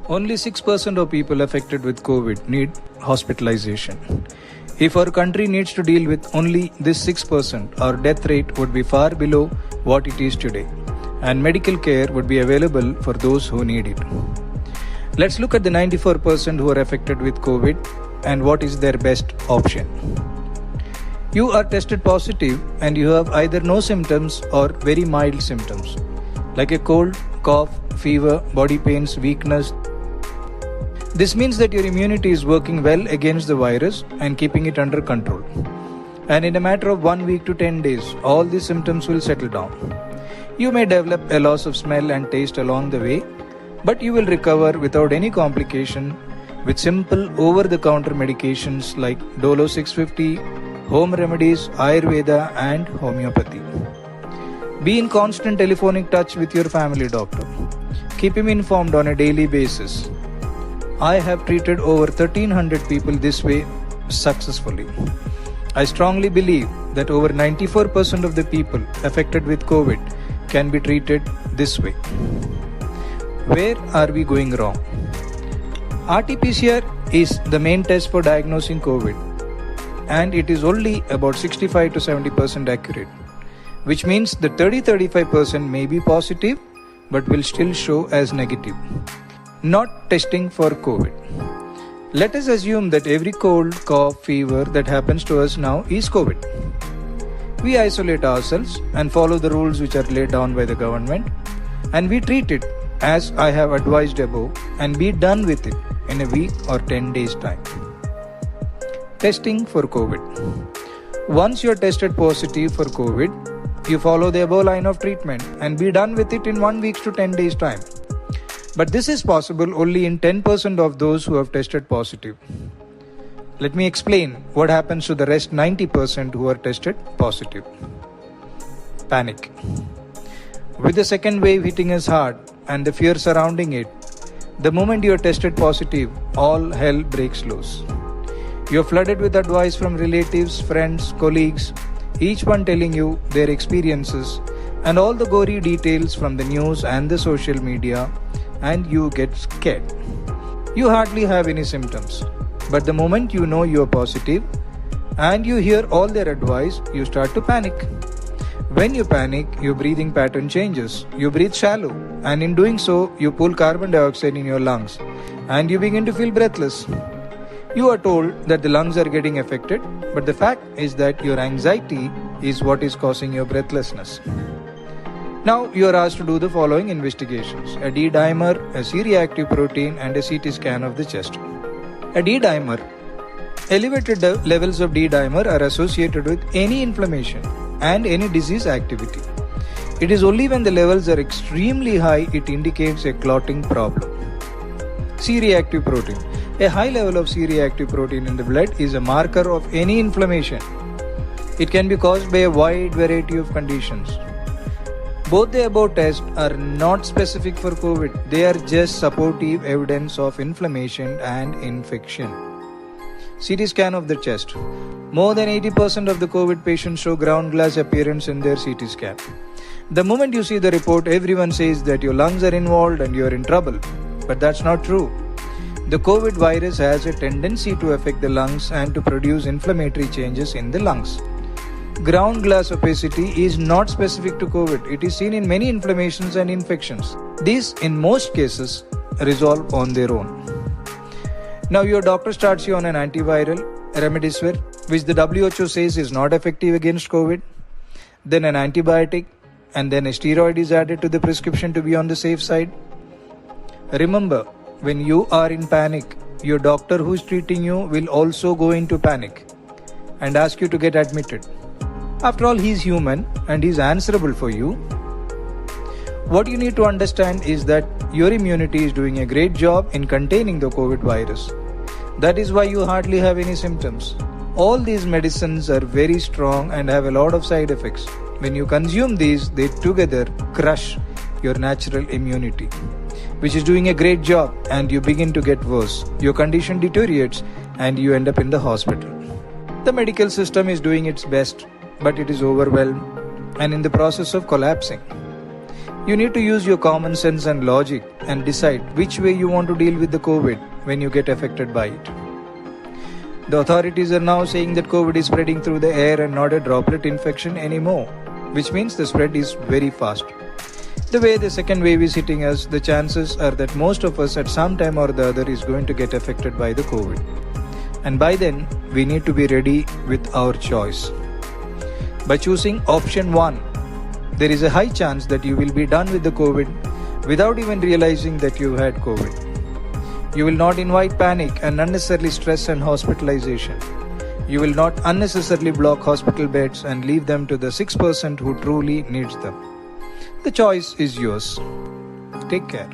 Only 6% of people affected with COVID need hospitalization. If our country needs to deal with only this 6%, our death rate would be far below what it is today, and medical care would be available for those who need it. Let's look at the 94% who are affected with COVID and what is their best option. You are tested positive and you have either no symptoms or very mild symptoms, like a cold, cough, fever, body pains, weakness. This means that your immunity is working well against the virus and keeping it under control. And in a matter of 1 week to 10 days, all these symptoms will settle down. You may develop a loss of smell and taste along the way, but you will recover without any complication with simple over-the-counter medications like Dolo 650, home remedies, Ayurveda and homeopathy. Be in constant telephonic touch with your family doctor. Keep him informed on a daily basis. I have treated over 1300 people this way successfully. I strongly believe that over 94% of the people affected with COVID can be treated this way. Where are we going wrong? RT-PCR is the main test for diagnosing COVID, and it is only about 65 to 70% accurate, which means that 30-35% may be positive but will still show as negative. Not testing for COVID. Let us assume that every cold, cough, fever that happens to us now is COVID. We isolate ourselves and follow the rules which are laid down by the government, and we treat it as I have advised above and be done with it in a week or 10 days time. Testing for COVID. Once you are tested positive for COVID, you follow the above line of treatment and be done with it in 1 week to 10 days time. But this is possible only in 10% of those who have tested positive. Let me explain what happens to the rest 90% who are tested positive. Panic. With the second wave hitting us hard and the fear surrounding it, the moment you are tested positive, all hell breaks loose. You are flooded with advice from relatives, friends, colleagues, each one telling you their experiences and all the gory details from the news and the social media, and you get scared. You hardly have any symptoms, but the moment you know you are positive and you hear all their advice, you start to panic. When you panic, your breathing pattern changes. You breathe shallow, and in doing so, you pull carbon dioxide in your lungs and you begin to feel breathless. You are told that the lungs are getting affected, but the fact is that your anxiety is what is causing your breathlessness. Now you are asked to do the following investigations: a D-dimer, a C-reactive protein and a CT scan of the chest. A D-dimer. Elevated levels of D-dimer are associated with any inflammation and any disease activity. It is only when the levels are extremely high it indicates a clotting problem. C-reactive protein. A high level of C-reactive protein in the blood is a marker of any inflammation. It can be caused by a wide variety of conditions. Both the above tests are not specific for COVID. They are just supportive evidence of inflammation and infection. CT scan of the chest. More than 80% of the COVID patients show ground glass appearance in their CT scan. The moment you see the report, everyone says that your lungs are involved and you are in trouble. But that's not true. The COVID virus has a tendency to affect the lungs and to produce inflammatory changes in the lungs. Ground glass opacity is not specific to COVID. It is seen in many inflammations and infections. These, in most cases, resolve on their own. Now your doctor starts you on an antiviral, Remdesivir, which the WHO says is not effective against COVID, then an antibiotic, and then a steroid is added to the prescription to be on the safe side. Remember, when you are in panic, your doctor who is treating you will also go into panic and ask you to get admitted. After all, he is human and he is answerable for you. What you need to understand is that your immunity is doing a great job in containing the COVID virus. That is why you hardly have any symptoms. All these medicines are very strong and have a lot of side effects. When you consume these, they together crush your natural immunity, which is doing a great job, and you begin to get worse. Your condition deteriorates and you end up in the hospital. The medical system is doing its best, but it is overwhelmed and in the process of collapsing. You need to use your common sense and logic and decide which way you want to deal with the COVID when you get affected by it. The authorities are now saying that COVID is spreading through the air and not a droplet infection anymore, which means the spread is very fast. The way the second wave is hitting us, the chances are that most of us at some time or the other is going to get affected by the COVID. And by then, we need to be ready with our choice. By choosing option 1, there is a high chance that you will be done with the COVID without even realizing that you had COVID. You will not invite panic and unnecessarily stress and hospitalization. You will not unnecessarily block hospital beds and leave them to the 6% who truly needs them. The choice is yours. Take care.